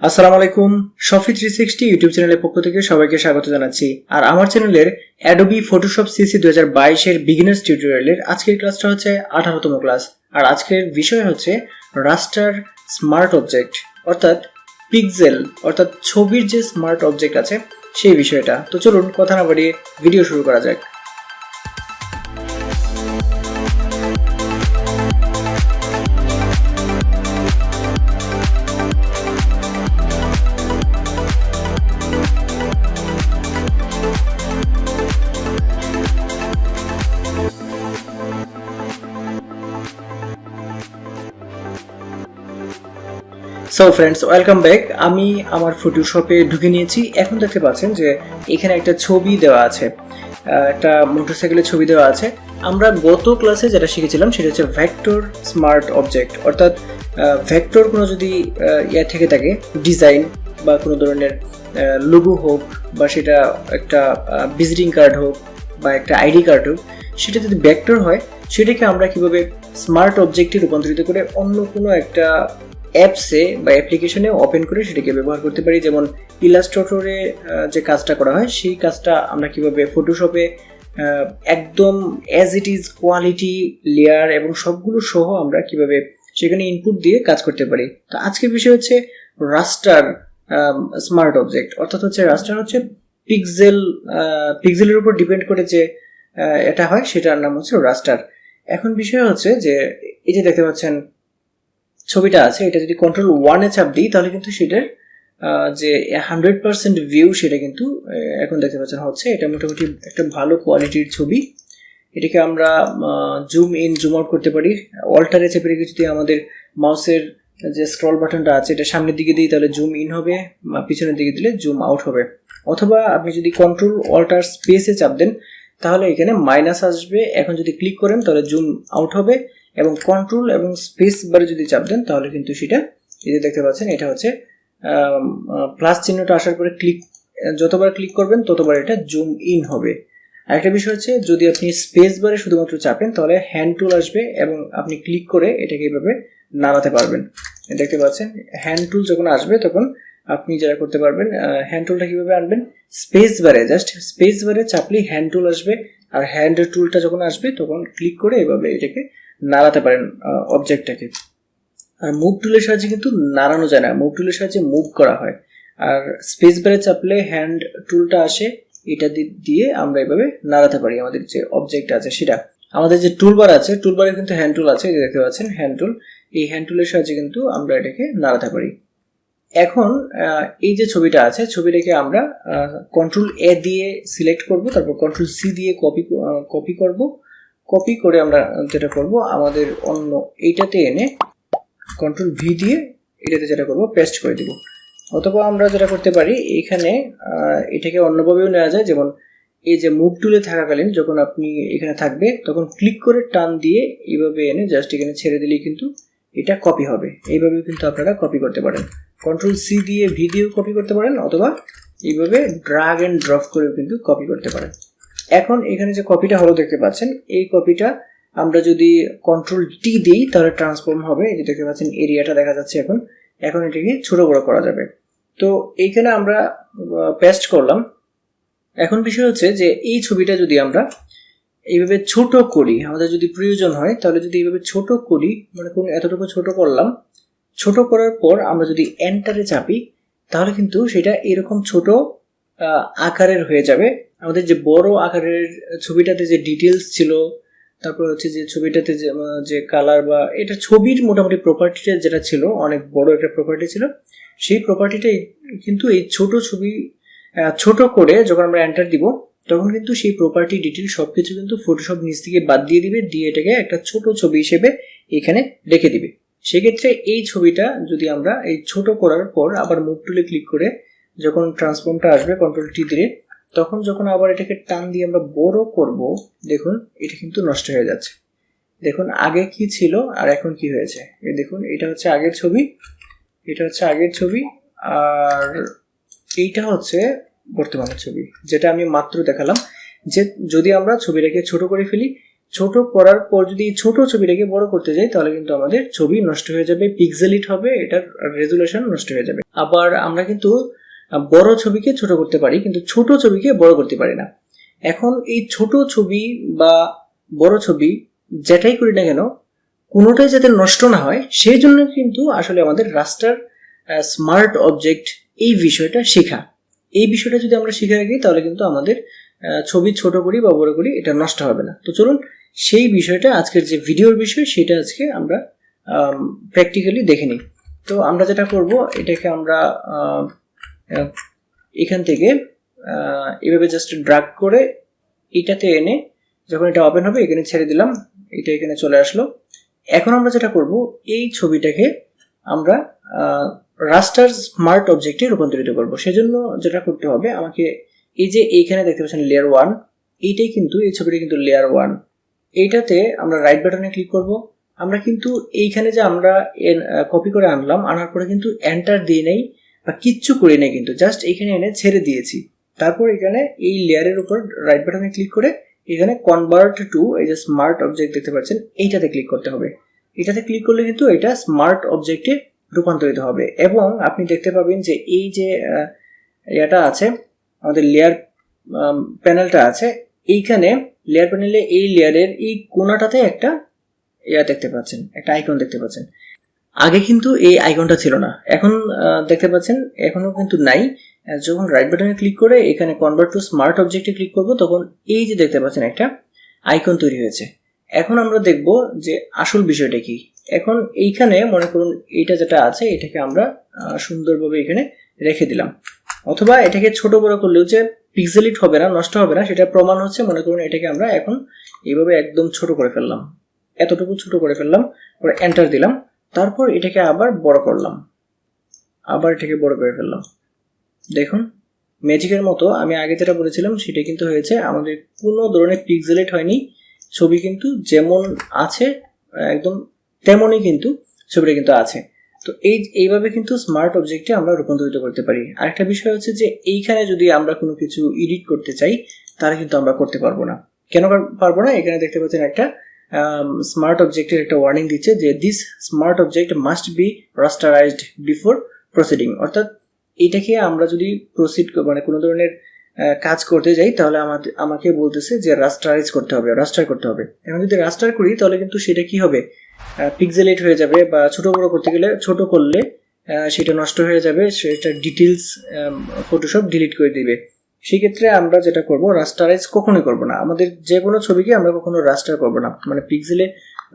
আসসালামু আলাইকুম। শফি 360 ইউটিউব চ্যানেলের পক্ষ থেকে সবাইকে স্বাগত জানাচ্ছি। আর আমার চ্যানেলের Adobe Photoshop CC 2022 এর বিগিনার্স টিউটোরিয়ালের আজকের ক্লাসটা হচ্ছে 18তম ক্লাস। আর আজকের বিষয় হচ্ছে রাস্টার স্মার্ট অবজেক্ট, অর্থাৎ পিক্সেল অর্থাৎ ছবির যে স্মার্ট অবজেক্ট আছে সেই বিষয়টা। তো চলুন কথা না বাড়িয়ে ভিডিও শুরু করা যাক। So friends, welcome back. আমি আমার ফটোশপে ঢুকে নিয়েছি। এখন দেখতে পাচ্ছেন যে এখানে একটা ছবি দেওয়া আছে, একটা মোটরসাইকেলের ছবি দেওয়া আছে। আমরা গত ক্লাসে যেটা শিখেছিলাম সেটা হচ্ছে ভেক্টর স্মার্ট অবজেক্ট, অর্থাৎ ভেক্টর কোনো যদি ইয়ে থেকে থাকে, ডিজাইন বা কোনো ধরনের লোগো হোক, বা সেটা একটা ভিজিটিং কার্ড হোক বা একটা আইডি কার্ড হোক, সেটা যদি ভেক্টর হয় সেটাকে আমরা কিভাবে স্মার্ট অবজেক্টে রূপান্তরিত করে অন্য কোনো একটা অ্যাপসে বা অ্যাপ্লিকেশনে ওপেন করে সেটাকে ব্যবহার করতে পারি। যেমন ইলাস্ট্রেটরে যে কাজটা করা হয় সেই কাজটা আমরা কিভাবে ফটোশপে একদম as it is quality layer এবং সবগুলো সহ আমরা কিভাবে সেখানে ইনপুট দিয়ে কাজ করতে পারি। তো আজকের বিষয় হচ্ছে রাস্টার স্মার্ট অবজেক্ট, অর্থাৎ হচ্ছে রাস্টার হচ্ছে পিক্সেলের উপর ডিপেন্ড করে যে এটা হয় সেটার নাম হচ্ছে রাস্টার। এখন বিষয় হচ্ছে যে এই যে দেখতে পাচ্ছেন ছবিটা আছে, এটা যদি Ctrl+1 চাপ দিই তাহলে কিন্তু সেটার যে 100% ভিউ সেটা কিন্তু এখন দেখতে পাচ্ছেন হচ্ছে। এটা মোটামুটি একটা ভালো কোয়ালিটির ছবি। এটাকে আমরা জুম ইন জুম আউট করতে পারি। অল্টারে চেপে রেখে যদি আমাদের মাউসের যে স্ক্রল বাটনটা আছে এটা সামনের দিকে দিই তাহলে জুম ইন হবে, পিছনের দিকে দিলে জুম আউট হবে। অথবা আপনি যদি Ctrl+Alt+স্পেসে চাপ দেন তাহলে এখানে মাইনাস আসবে। এখন যদি ক্লিক করেন তাহলে জুম আউট হবে, এবং কন্ট্রোল এবং স্পেস বারে যদি চাপ দেন তাহলে কিন্তু সেটা এই যে দেখতে পাচ্ছেন এটা হচ্ছে প্লাস চিহ্নটা আসার পরে যতবার ক্লিক করবেন ততবার এটা জুম ইন হবে। আরেকটা বিষয় হচ্ছে যদি আপনি স্পেস বারে শুধুমাত্র চাপেন তাহলে হ্যান্ড টুল আসবে এবং আপনি ক্লিক করে এটাকে এইভাবে নাড়াতে পারবেন। দেখতে পাচ্ছেন হ্যান্ড টুল যখন আসবে তখন আপনি যারা করতে পারবেন। হ্যান্ড টুলটা কিভাবে আনবেন, স্পেস বারে জাস্ট স্পেস বারে চাপলেই হ্যান্ড টুল আসবে, আর হ্যান্ড টুলটা যখন আসবে তখন ক্লিক করে এভাবে এটাকে নাড়াতে পারেন অবজেক্টটাকে। আর মুভ টুলের সাহায্যে কিন্তু নাড়ানো যায় না, মুভ টুলের সাহায্যে মুভ করা হয়। আর স্পেস বারে চাপলে হ্যান্ড টুলটা আসে, এটা দিয়ে আমরা এভাবে নাড়াতে পারি আমাদের যে অবজেক্ট আছে সেটা। আমাদের যে টুলবার আছে, টুলবারে কিন্তু হ্যান্ড টুল আছে, এই দেখতে পাচ্ছেন হ্যান্ড টুল। এই হ্যান্ড টুলের সাহায্যে কিন্তু আমরা এটাকে নাড়াতে পারি। এখন এই যে ছবিটা আছে, ছবিটাকে আমরা Ctrl+A দিয়ে সিলেক্ট করব, তারপর Ctrl+C দিয়ে কপি করব। কপি করে আমরা যেটা করব, আমাদের অন্য এইটাতে এনে Ctrl+V দিয়ে এটাতে যেটা করব পেস্ট করে দিব। অথবা আমরা যেটা করতে পারি এখানে এটাকে অন্যভাবেও নেওয়া যায়। যেমন এই যে মুভ টুলে থাকাকালীন যখন আপনি এখানে থাকবে তখন ক্লিক করে টান দিয়ে এইভাবে এনে জাস্ট এখানে ছেড়ে দিলেই কিন্তু এটা কপি হবে। এইভাবে কিন্তু আপনারা কপি করতে পারেন। Ctrl+C দিয়ে ভি দিয়েও কপি করতে পারেন, অথবা এইভাবে ড্র্যাগ এন্ড ড্রপ করেও কিন্তু কপি করতে পারেন। এখন এখানে যে কপিটা হলো দেখতে পাচ্ছেন, এই কপিটা আমরা যদি Ctrl+T দিই তাহলে ট্রান্সফর্ম হবে। এই যে দেখতে পাচ্ছেন এরিয়াটা দেখা যাচ্ছে। এখন এটাকে ছোট বড় করা যাবে। তো এইখানে আমরা পেস্ট করলাম। এখন বিষয় হচ্ছে যে এই ছবিটা যদি আমরা এইভাবে ছোট করি, আমাদের যদি প্রয়োজন হয় তাহলে যদি এইভাবে ছোট করি, মানে কোন এতটুকু ছোট করলাম, ছোট করার পর আমরা যদি এন্টারে চাপি তাহলে কিন্তু সেটা এরকম ছোট আকারের হয়ে যাবে। আমাদের যে বড় আকারের ছবিটাতে যে ডিটেলস ছিল, তারপর হচ্ছে যে ছবিটাতে যে কালার বা এটা ছবির মোটামুটি প্রপার্টিটা যেটা ছিল, অনেক বড় একটা প্রপার্টি ছিল, সেই প্রপার্টিটাই কিন্তু এই ছোট ছবি ছোট করে যখন আমরা এন্টার দিব তখন কিন্তু সেই প্রপার্টি ডিটেল সবকিছু কিন্তু ফটোশপ নিচ থেকে বাদ দিয়ে দিবে, দিয়ে এটাকে একটা ছোট ছবি হিসেবে এখানে রেখে দিবে। সেক্ষেত্রে এই ছবিটা যদি আমরা এই ছোট করার পর আবার মুভ টুলে ক্লিক করে যখন ট্রান্সফর্মটা আসবে Ctrl+T দিয়ে, তখন যখন আবার এটাকে টান দিয়ে আমরা বড় করব, দেখুন এটা কিন্তু নষ্ট হয়ে যাচ্ছে। দেখুন আগে কি ছিল আর এখন কি হয়েছে। এই দেখুন এটা হচ্ছে আগের ছবি, এটা হচ্ছে আগের ছবি, আর এইটা হচ্ছে বর্তমানের ছবি, যেটা আমি মাত্র দেখালাম। যে যদি আমরা ছবিটাকে ছোট করে ফেলি, ছোট করার পর যদি ছোট ছবিটাকে বড় করতে যাই তাহলে কিন্তু আমাদের ছবি নষ্ট হয়ে যাবে, পিক্সেলিট হবে, এটার রেজুলেশন নষ্ট হয়ে যাবে। আবার আমরা কিন্তু বড় ছবিকে ছোট করতে পারি, কিন্তু ছোট ছবিকে বড় করতে পারি না। এখন এই ছোট ছবি বা বড় ছবি যেটাই করি না কেন, কোনোটাই যাতে নষ্ট না হয় সেই জন্য কিন্তু আসলে আমাদের রাস্টার স্মার্ট অবজেক্ট এই বিষয়টা শেখা। এই বিষয়টা যদি আমরা শিখে রাখি তাহলে কিন্তু আমাদের ছবি ছোট করি বা বড় করি এটা নষ্ট হবে না। তো চলুন সেই বিষয়টা, আজকের যে ভিডিওর বিষয় সেটা আজকে আমরা প্র্যাকটিক্যালি দেখে নিই। তো আমরা যেটা করব, এটাকে আমরা এখান থেকে এভাবে জাস্ট ড্র্যাগ করে এটাতে এনে যখন এটা ওপেন হবে এখানে ছেড়ে দিলাম, এটা এখানে চলে আসলো। এখন আমরা যেটা করব, এই ছবিটাকে আমরা রাস্টার স্মার্ট অবজেক্টে রূপান্তরিত করব। সেজন্য যেটা করতে হবে, আমাকে এই যে এইখানে দেখতে পাচ্ছেন লেয়ার 1, এইটাই কিন্তু এই ছবিটা কিন্তু লেয়ার 1, এইটাতে আমরা রাইট বাটনে ক্লিক করব। আমরা কিন্তু এইখানে যে আমরা কপি করে আনলাম, আনার পরে কিন্তু এন্টার দিয়ে নেই বা কিচ্ছু করে নেই, কিন্তু জাস্ট এইখানে এনে ছেড়ে দিয়েছি। তারপর এখানে এই লেয়ারের উপর রাইট বাটনে ক্লিক করে এখানে কনভার্ট টু এই যে স্মার্ট অবজেক্ট দেখতে পাচ্ছেন এইটাতে ক্লিক করতে হবে। এটাতে ক্লিক করলে কিন্তু এটা স্মার্ট অবজেক্টে রূপান্তরিত হবে। এবং আপনি দেখতে পাবেন যে এই যে এটা আছে, আমাদের লেয়ার প্যানেলটা আছে, এইখানে লেয়ার প্যানেলে এই লেয়ারের এই কোণাটাতে একটা দেখতে পাচ্ছেন, একটা আইকন দেখতে পাচ্ছেন। আগে কিন্তু এই আইকনটা ছিল না, এখন দেখতে পাচ্ছেন এখনো কিন্তু নাই। যখন রাইট বাটনে ক্লিক করে এখানে কনভার্ট টু স্মার্ট অবজেক্টে ক্লিক করব তখন এই যে দেখতে পাচ্ছেন একটা আইকন তৈরি হয়েছে। এখন আমরা দেখব যে আসল বিষয়টা কি। এখন এইখানে মনে করুন এইটা যেটা আছে এটাকে আমরা সুন্দরভাবে এখানে রেখে দিলাম, অথবা এটাকে ছোট বড় করলেও যে পিক্সেলিট হবে না, নষ্ট হবে না, সেটা প্রমাণ হচ্ছে। মনে করুন এটাকে আমরা এখন এইভাবে একদম ছোট করে ফেললাম, এতটুকু ছোট করে ফেললাম, পরে এন্টার দিলাম, তারপর এটাকে আবার বড় করলাম, আবার এটাকে বড় করে ফেললাম। দেখুন ম্যাজিকের মতো আমি আগে যেটা বলেছিলাম সেটা কিন্তু হয়েছে, আমাদের কোনো ধরনের পিক্সেলেট হয়নি, ছবি কিন্তু যেমন আছে একদম তেমনই কিন্তু ছবিটা কিন্তু আছে। তো এইভাবে কিন্তু স্মার্ট অবজেক্টে আমরা রূপান্তরিত করতে পারি। আরেকটা বিষয় হচ্ছে যে এইখানে যদি আমরা কোনো কিছু এডিট করতে চাই তাহলে কিন্তু আমরা করতে পারবো না। কেন পারবো না? এখানে দেখতে পাচ্ছেন একটা স্মার্ট অবজেক্টের একটা ওয়ার্নিং দিচ্ছে যে this smart object must be rasterized before proceeding. অর্থাৎ এইটাকে আমরা যদি প্রসিড মানে কোনো ধরনের কাজ করতে যাই তাহলে আমাকে বলতেছে যে রাস্টারাইজ করতে হবে, রাস্টার করতে হবে। এখন যদি রাস্টার করি তাহলে কিন্তু সেটা কি হবে, পিক্সেলেট হয়ে যাবে, বা ছোট বড় করতে গেলে ছোট করলে সেটা নষ্ট হয়ে যাবে, সেটা ডিটেলস ফটোশপ ডিলিট করে দিবে। সেই ক্ষেত্রে আমরা যেটা করব, রাস্টারাইজ কখনোই করব না। আমাদের যে কোনো ছবিকে আমরা কখনো রাস্টার করব না, মানে পিক্সেলে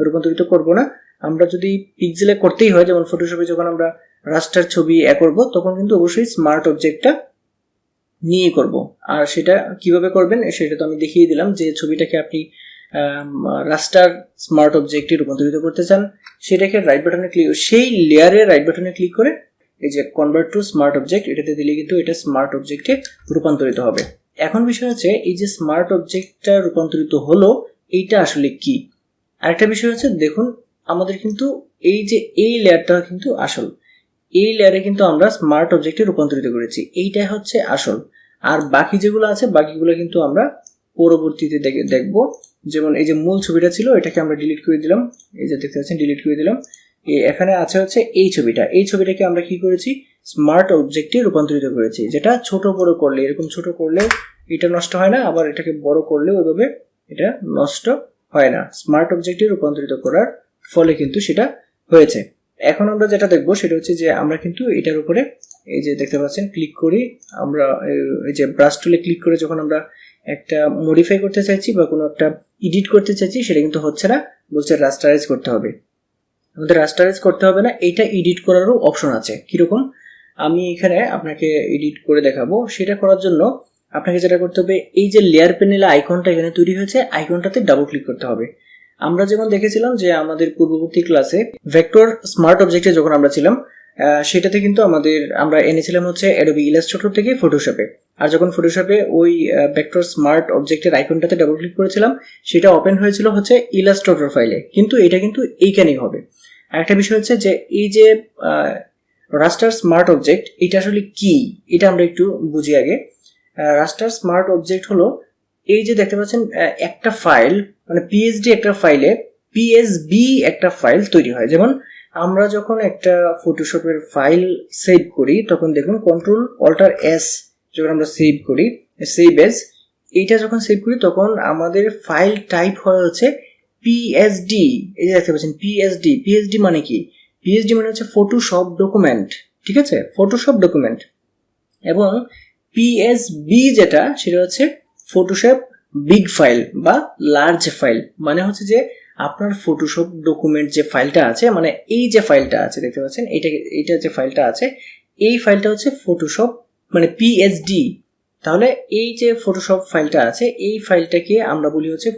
রূপান্তরিত করব না। আমরা যদি পিক্সেলে করতেই হয়, যেমন ফটোশপে যখন আমরা রাস্টার ছবি করব তখন কিন্তু অবশ্যই স্মার্ট অবজেক্টটা নিয়ে করব। আর সেটা কিভাবে করবেন সেটা তো আমি দেখিয়ে দিলাম, যে ছবিটাকে আপনি রাস্টার স্মার্ট অবজেক্টে রূপান্তরিত করতে চান সেটাকে রাইট বাটনে ক্লিক, সেই লেয়ারে রাইট বাটনে ক্লিক করে এই যে কনভার্ট টু স্মার্ট অবজেক্ট এটাতে দিলে কিন্তু এটা স্মার্ট অবজেক্টে রূপান্তরিত হবে। এখন বিষয় হচ্ছে এই যে স্মার্ট অবজেক্টটা রূপান্তরিত হলো এইটা আসলে কি। আরেকটা বিষয় হচ্ছে দেখুন আমাদের কিন্তু এই যে এই লেয়ারটা কিন্তু আসল, এই লেয়ারে কিন্তু আমরা স্মার্ট অবজেক্টে রূপান্তরিত করেছি, এইটা হচ্ছে আসল। আর বাকি যেগুলো আছে বাকিগুলো কিন্তু আমরা পরবর্তীতে দেখব। যেমন এই যে মূল ছবিটা ছিল এটাকে আমরা ডিলিট করে দিলাম, এই যে দেখতে পাচ্ছেন ডিলিট করে দিলাম। এখানে আছে হচ্ছে এই ছবিটাকে আমরা কি করেছি, স্মার্ট অবজেক্টে রূপান্তরিত করেছি, যেটা ছোট বড় করলে, এরকম ছোট করলে এটা নষ্ট হয় না, আবার এটাকে বড় করলে ওইভাবে এটা নষ্ট হয় না। স্মার্ট অবজেক্টে রূপান্তরিত করার ফলে কিন্তু সেটা হয়েছে। এখন আমরা যেটা দেখবো সেটা হচ্ছে যে আমরা কিন্তু এটার উপরে এই যে দেখতে পাচ্ছেন ক্লিক করি, আমরা এই যে ব্রাশ টুলে ক্লিক করে যখন আমরা একটা মডিফাই করতে চাইছি বা কোনো একটা এডিট করতে চাইছি সেটা কিন্তু হচ্ছে না, বলছে রাস্টারাইজ করতে হবে। আমাদের রাস্টারাইজ করতে হবে না, এইটা এডিট করারও অপশন আছে। কিরকম, আমি এখানে আপনাকে এডিট করে দেখাবো। সেটা করার জন্য আপনাকে যেটা করতে হবে, এই যে লেয়ার প্যানেলে আইকনটা এখানে তৈরি হয়েছে আইকনটাতে ডাবল ক্লিক করতে হবে। আমরা যেমন দেখেছিলাম যে আমাদের পূর্ববর্তী ক্লাসে ভেক্টর স্মার্ট অবজেক্টে যখন আমরা ছিলাম সেটাতে কিন্তু আমরা এনেছিলাম হচ্ছে অ্যাডোবি ইলাস্ট্রেটর থেকে ফটোশপে। আর যখন ফটোশপে ওই ভেক্টর স্মার্ট অবজেক্টের আইকনটাতে ডাবল ক্লিক করেছিলাম সেটা ওপেন হয়েছিল হচ্ছে ইলাস্ট্রেটর ফাইলে, কিন্তু এটা কিন্তু এইখানেই হবে। আরেকটা বিষয় হচ্ছে যে এই যে রাস্টার স্মার্ট অবজেক্ট এটা আসলে কি, এটা আমরা একটু বুঝি আগে। রাস্টার স্মার্ট অবজেক্ট হলো এই যে দেখতে পাচ্ছেন একটা ফাইল মানে পিএসডি একটা ফাইলে পিএসবি একটা ফাইল তৈরি হয়। যেমন আমরা যখন একটা ফটোশপের ফাইল সেভ করি তখন দেখুন কন্ট্রোল অল্টার এস যখন আমরা সেভ করি, সেভ এজ, এইটা যখন সেভ করি তখন আমাদের ফাইল টাইপ হয় হচ্ছে পিএসডি। এই যে দেখতে পাচ্ছেন পিএসডি। পিএসডি মানে কি? পিএসডি মানে হচ্ছে ফটোশপ ডকুমেন্ট, ঠিক আছে, ফটোশপ ডকুমেন্ট। এবং পিএসবি যেটা সেটা হচ্ছে ফটোশপ বিগ ফাইল বা লার্জ ফাইল। মানে হচ্ছে যে আপনার ফটোশপ ডকুমেন্ট যে ফাইলটা আছে, মানে এই যে ফাইলটা আছে দেখতে পাচ্ছেন, এইটা যে ফাইলটা আছে, এই ফাইলটা হচ্ছে ফটোশপ মানে পিএসডি। তাহলে এই যে ফটোশপ ফাইলটা আছে এই ফাইলটাকে আমরা বলি হচ্ছে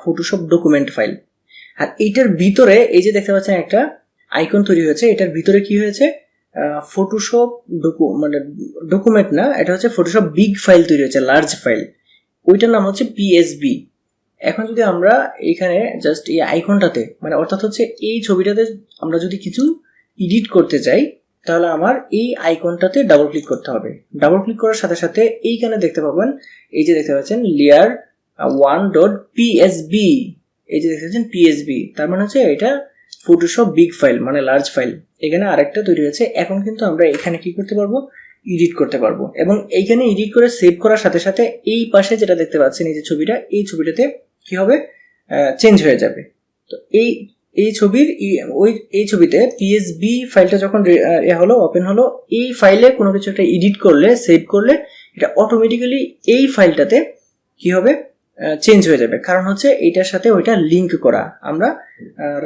ফটোশপ ডকুমেন্ট ফাইল। আর এইটার ভিতরে এই যে দেখতে পাচ্ছেন একটা আইকন তৈরি হয়েছে, এটার ভিতরে কি হয়েছে, ফটোশপ মানে ডকুমেন্ট না, এটা হচ্ছে ফটোশপ বিগ ফাইল তৈরি হয়েছে, লার্জ ফাইল, ওইটার নাম হচ্ছে পিএসবি। এখন যদি আমরা এখানে জাস্ট এই আইকনটাতে মানে অর্থাৎ হচ্ছে এই ছবিটাতে আমরা যদি কিছু এডিট করতে চাই তাহলে আমার এই আইকনটাতে ডাবল ক্লিক করতে হবে। ডাবল ক্লিক করার সাথে সাথে এইখানে দেখতে পাবেন, এই যে দেখতে পাচ্ছেন লেয়ার 1.psb, এই যে দেখতে পাচ্ছেন পিএসবি, তার মানে হচ্ছে এটা ফটোশপ বিগ ফাইল মানে লার্জ ফাইল। এখানে আরেকটা তৈরি হয়েছে। এখন কিন্তু আমরা এখানে কি করতে পারবো, এডিট করতে পারবো। এবং এইখানে এডিট করে সেভ করার সাথে সাথে এই পাশে যেটা দেখতে পাচ্ছেন এই যে ছবিটা, এই ছবিটাতে কি হবে, চেঞ্জ হয়ে যাবে। তো এই ছবির এই ছবিতে পিএসবি ফাইলটা যখন হলো ওপেন হলো, এই ফাইলে কোনো কিছু একটা এডিট করলে সেভ করলে এটা অটোমেটিক্যালি এই ফাইলটাতে কি হবে, চেঞ্জ হয়ে যাবে। কারণ হচ্ছে এইটার সাথে ওইটা লিঙ্ক করা। আমরা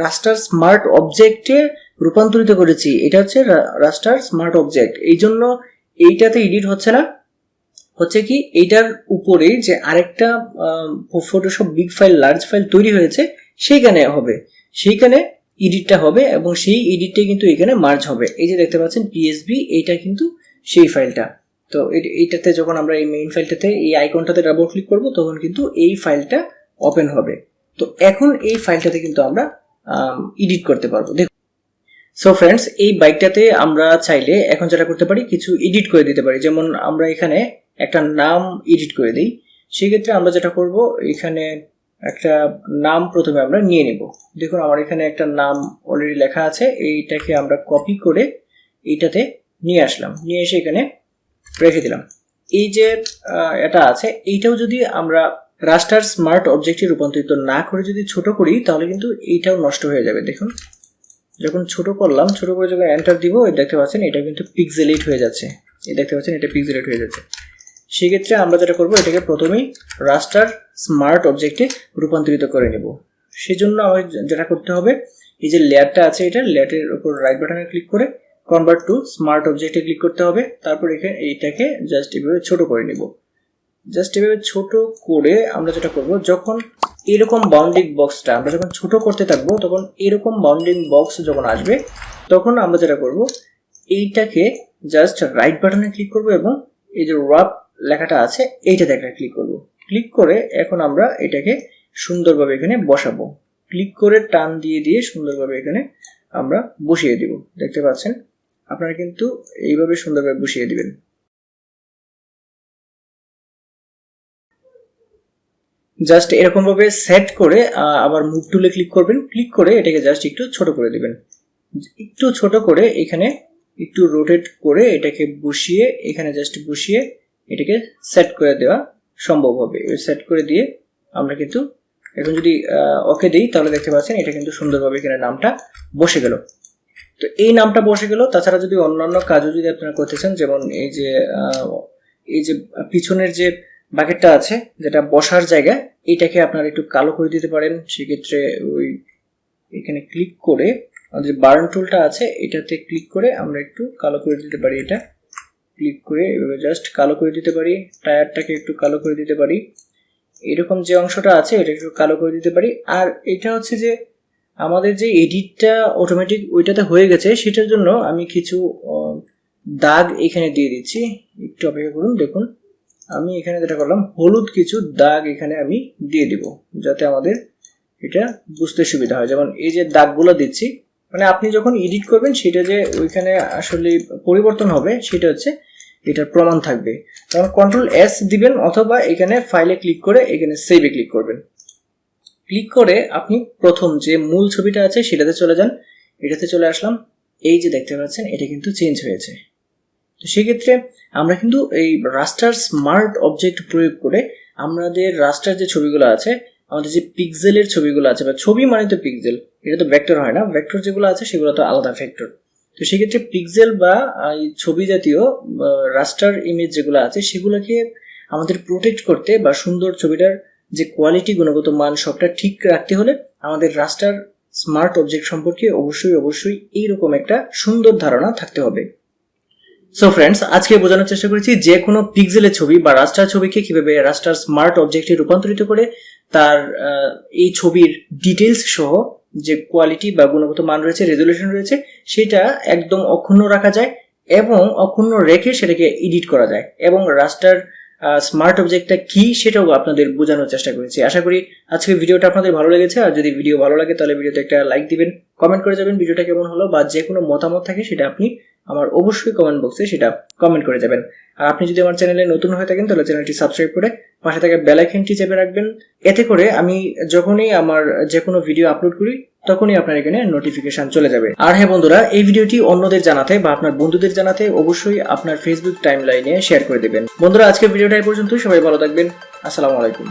রাস্টার স্মার্ট অবজেক্টে রূপান্তরিত করেছি, এটা হচ্ছে রাস্টার স্মার্ট অবজেক্ট। এই জন্য এইটাতে এডিট হচ্ছে না, হচ্ছে কি এইটার উপরে যে আরেকটা Photoshop big file large file তৈরি হয়েছে সেইখানে হবে, সেইখানে এডিটটা হবে এবং সেই এডিটটা কিন্তু এখানে মার্জ হবে। এই যে দেখতে পাচ্ছেন পিএসবি, এইটা কিন্তু সেই ফাইলটা। তো এইটাতে যখন আমরা এই মেইন ফাইলটাতে এই আইকনটাতে ডাবল ক্লিক করব তখন কিন্তু এই ফাইলটা ওপেন হবে। তো এখন এই ফাইলটাতে কিন্তু আমরা এডিট করতে পারবো। দেখুন, সো ফ্রেন্ডস, এই বাইকটাতে আমরা চাইলে এখন যেটা করতে পারি কিছু এডিট করে দিতে পারি। যেমন আমরা এখানে একটা নাম এডিট করে দিই। সেক্ষেত্রে আমরা যেটা করব, এখানে একটা নাম প্রথমে আমরা নিয়ে নেব। দেখুন আমার এখানে একটা নাম অলরেডি লেখা আছে, এইটাকে আমরা কপি করে এইটাতে নিয়ে আসলাম, নিয়ে এসে এখানে রেখে দিলাম। এই যে এটা আছে এইটাও যদি আমরা রাস্টার স্মার্ট অবজেক্টে রূপান্তরিত না করে যদি ছোট করি তাহলে কিন্তু এইটাও নষ্ট হয়ে যাবে। দেখুন যখন ছোট করলাম, ছোট করে যখন এন্টার দিব, দেখতে পাচ্ছেন এটা কিন্তু পিক্সেলেট হয়ে যাচ্ছে, এই দেখতে পাচ্ছেন এটা পিক্সেলেট হয়ে যাচ্ছে। সেক্ষেত্রে আমরা যেটা করবো, এটাকে প্রথমেই রাস্টার স্মার্ট অবজেক্টে রূপান্তরিত করে নেব। সেজন্য আমাদের যেটা করতে হবে, এই যে লেয়ারটা আছে এটা লেয়ারের উপর রাইট বাটনে ক্লিক করে কনভার্ট টু স্মার্ট অবজেক্টে ক্লিক করতে হবে। তারপর এখানে এইটাকে জাস্ট এভাবে ছোট করে নেব। জাস্ট এভাবে ছোট করে আমরা যেটা করব, যখন এরকম বাউন্ডিং বক্সটা আমরা যখন ছোট করতে থাকবো তখন এরকম বাউন্ডিং বক্স যখন আসবে তখন আমরা যেটা করব, এইটাকে জাস্ট রাইট বাটনে ক্লিক করব এবং এই যে র‍্যাপ লেখাটা আছে এইটাতে একটা ক্লিক করব। ক্লিক করে এখন আমরা এটাকে সুন্দরভাবে এখানে বসাবো। ক্লিক করে টান দিয়ে দিয়ে সুন্দরভাবে এখানে আমরা বসিয়ে দিব। দেখতে পাচ্ছেন আপনারা কিন্তু এইভাবে সুন্দরভাবে বসিয়ে দিবেন। জাস্ট এরকম ভাবে সেট করে আবার মুভ টুলে ক্লিক করবেন। ক্লিক করে এটাকে জাস্ট একটু ছোট করে দিবেন। একটু ছোট করে এখানে একটু রোটেট করে এটাকে বসিয়ে এখানে জাস্ট বসিয়ে এটাকে সেট করে দেওয়া সম্ভব হবে। সেট করে দিয়ে আমরা কিন্তু এখন যদি ওকে দিই তাহলে দেখতে পাচ্ছেন এটা কিন্তু সুন্দরভাবে এখানে নামটা বসে গেল। তো এই নামটা বসে গেল। তাছাড়া যদি অন্যান্য কাজও যদি আপনারা করতে চান, যেমন এই যে পিছনের যে বাকেটটা আছে যেটা বসার জায়গা, এইটাকে আপনারা একটু কালো করে দিতে পারেন। সেক্ষেত্রে ওই এখানে ক্লিক করে আমাদের বার্ন টুলটা আছে এটাতে ক্লিক করে আমরা একটু কালো করে দিতে পারি। এটা ক্লিক করে এভাবে জাস্ট কালো করে দিতে পারি। টায়ারটাকে একটু কালো করে দিতে পারি। এরকম যে অংশটা আছে এটা একটু কালো করে দিতে পারি। আর এটা হচ্ছে যে আমাদের যে এডিটটা অটোমেটিক ওইটাতে হয়ে গেছে, সেটার জন্য আমি কিছু দাগ এখানে দিয়ে দিচ্ছি। একটু অপেক্ষা করুন। দেখুন আমি এখানে যেটা করলাম, হলুদ কিছু দাগ এখানে আমি দিয়ে দিব যাতে আমাদের এটা বুঝতে সুবিধা হয়। যেমন এই যে দাগগুলো দিচ্ছি, মানে আপনি যখন এডিট করবেন সেটা যে ওইখানে আসলে পরিবর্তন হবে সেটা হচ্ছে এটার প্রমাণ থাকবে। তখন কন্ট্রোল এস দিবেন অথবা এখানে ফাইলে ক্লিক করে এখানে সেভে ক্লিক করবেন। ক্লিক করে আপনি প্রথম যে মূল ছবিটা আছে সেটাতে চলে যান। এটাতে চলে আসলাম, এই যে দেখতে পাচ্ছেন এটা কিন্তু চেঞ্জ হয়েছে। তো সেক্ষেত্রে আমরা কিন্তু এই রাস্টার স্মার্ট অবজেক্ট প্রয়োগ করে আমাদের রাস্টার যে ছবিগুলো আছে, আমাদের যে পিক্সেলের ছবিগুলো আছে, বা ছবি মানে তো পিক্সেল, এটা তো ভেক্টর হয় না, ভেক্টর যেগুলো আছে সেগুলো তো আলাদা ভেক্টর। তো সেক্ষেত্রে পিক্সেল বা ছবি জাতীয় রাস্টার ইমেজ যেগুলো আছে সেগুলোকে আমাদের প্রোটেক্ট করতে বা সুন্দর ছবিটার যে কোয়ালিটি, গুণগত মান সবটা ঠিক রাখতে হলে আমাদের রাস্টার স্মার্ট অবজেক্ট সম্পর্কে অবশ্যই এইরকম একটা সুন্দর ধারণা থাকতে হবে। সো ফ্রেন্ডস, আজকে বোঝানোর চেষ্টা করেছি যে কোনো পিক্সেলের ছবি বা রাস্টার ছবিকে কিভাবে রাস্টার স্মার্ট অবজেক্টে রূপান্তরিত করে তার এই ছবির ডিটেলস সহ যে কোয়ালিটি বা গুণগত মান রয়েছে, রেজলিউশন রয়েছে, সেটা একদম অক্ষুণ্ণ রাখা যায় এবং অক্ষুণ্ণ রেখে সেটাকে এডিট করা যায়। এবং রাস্টার স্মার্ট অবজেক্টটা কি সেটাও আপনাদের বোঝানোর চেষ্টা করেছি। আশা করি আজকের ভিডিওটা আপনাদের ভালো লেগেছে। আর যদি ভিডিও ভালো লাগে তাহলে ভিডিওতে একটা লাইক দিবেন, কমেন্ট করে যাবেন ভিডিওটা কেমন হলো, বা যে কোনো মতামত থাকে সেটা আপনি আমার অবশ্যই কমেন্ট বক্সে সেটা কমেন্ট করে যাবেন। আর আপনি যদি আমার চ্যানেলে নতুন হয়ে থাকেন তাহলে চ্যানেলটি সাবস্ক্রাইব করে পাশে থাকা বেল আইকনটি চেপে রাখবেন। এতে করে আমি যখনই আমার যে কোনো ভিডিও আপলোড করি তখনই আপনার এখানে নোটিফিকেশন চলে যাবে। আর হ্যাঁ বন্ধুরা, এই ভিডিওটি অন্যদের জানাতে বা আপনার বন্ধুদের জানাতে অবশ্যই আপনার ফেসবুক টাইমলাইনে শেয়ার করে দেবেন। বন্ধুরা, আজকের ভিডিওটা এই পর্যন্তই। সবাই ভালো থাকবেন। আসসালামু আলাইকুম।